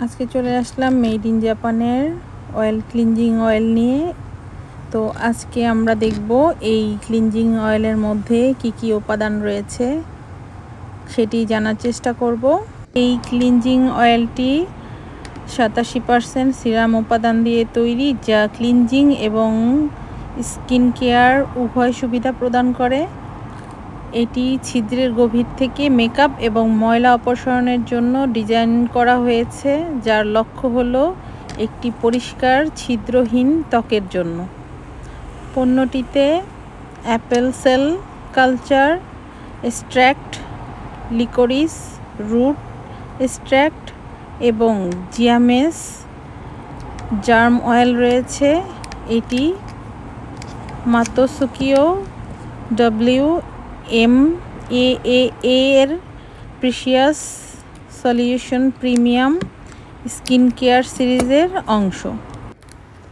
আজকে চলে আসলাম made in জাপানের অয়েল ক্লিনজিং অয়েল নিয়ে। তো আজকে আমরা দেখব এই ক্লিনজিং অয়েলের মধ্যে কি কি উপাদান রয়েছে সেটি জানার চেষ্টা করব। এই ক্লিনজিং অয়েলটি 87% সিরাম উপাদান দিয়ে তৈরি, যা ক্লিনজিং এবং স্কিন কেয়ার উভয় সুবিধা প্রদান করে। এটি ছিদ্রের গভীর থেকে মেকআপ এবং ময়লা অপসারণের জন্য ডিজাইন করা হয়েছে, যার লক্ষ্য হলো একটি পরিষ্কার ছিদ্রহীন ত্বকের জন্য। পণ্যটিতে apple cell culture extract, liquorice root extract এবং জিয়ামেস জার্ম অয়েল রয়েছে। এটি মাতসুকিও WMAA এর precious solution premium skin care সিরিজের অংশ।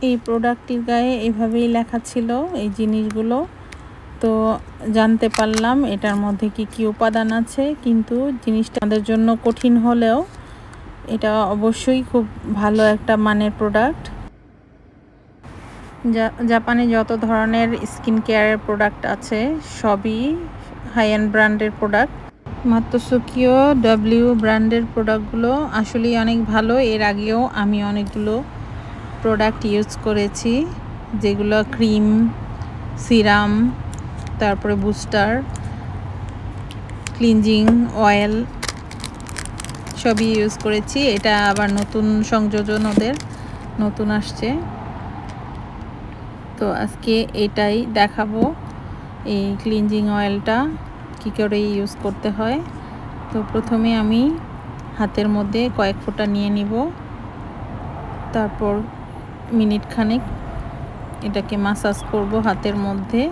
এই প্রোডাক্টটির গায়ে এভাবেই লেখা ছিল এই জিনিসগুলো। তো জানতে পারলাম এটার মধ্যে কি কি উপাদান আছে, কিন্তু জিনিসটা আমাদের জন্য কঠিন হলেও এটা অবশ্যই খুব ভালো একটা মানের প্রোডাক্ট। জাপানে যত ধরনের স্কিন কেয়ারের প্রোডাক্ট আছে সবই হাই এন্ড ব্র্যান্ডের প্রোডাক্ট। মাতসুকিও ব্র্যান্ডের প্রোডাক্টগুলো আসলেই অনেক ভালো। এর আগেও আমি অনেকগুলো প্রোডাক্ট ইউজ করেছি, যেগুলো ক্রিম, সিরাম, তারপরে বুস্টার, ক্লিনজিং অয়েল সবই ইউজ করেছি। এটা আবার নতুন সংযোজন, ওদের নতুন আসছে। তো আজকে এটাই দেখাবো, এই ক্লিনজিং অয়েলটা কী করে ইউজ করতে হয়। তো প্রথমে আমি হাতের মধ্যে কয়েক ফোঁটা নিয়ে নিব, তারপর মিনিট খানেক এটাকে মাসাজ করব হাতের মধ্যে।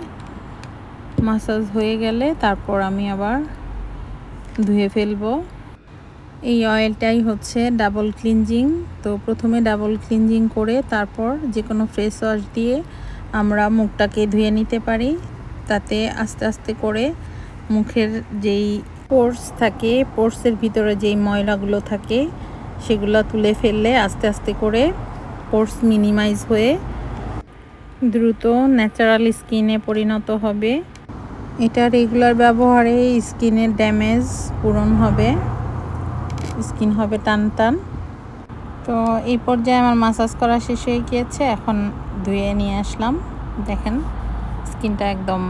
মাসাজ হয়ে গেলে তারপর আমি আবার ধুয়ে ফেলবো। এই অয়েলটাই হচ্ছে ডাবল ক্লিনজিং। তো প্রথমে ডাবল ক্লিনজিং করে তারপর যে কোনো ফেস ওয়াশ দিয়ে আমরা মুখটাকে ধুয়ে নিতে পারি। তাতে আস্তে আস্তে করে মুখের যেই পোর্স থাকে, পোর্সের ভিতরে যেই ময়লাগুলো থাকে সেগুলো তুলে ফেললে আস্তে আস্তে করে পোর্স মিনিমাইজ হয়ে দ্রুত ন্যাচারাল স্কিনে পরিণত হবে। এটা রেগুলার ব্যবহারে স্কিনের ড্যামেজ পূরণ হবে, স্কিন হবে টান টান। তো এই পর্যায়ে আমার মাসাজ করা শেষ হয়ে গিয়েছে, এখন ধুয়ে নিয়ে আসলাম। দেখেন স্কিনটা একদম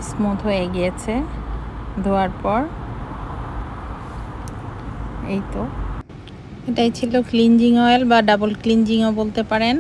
স্মুথ হয়ে গিয়েছে ধোয়ার পর। এই তো এটাই ছিল ক্লিনজিং অয়েল বা ডাবল ক্লিনজিংও বলতে পারেন।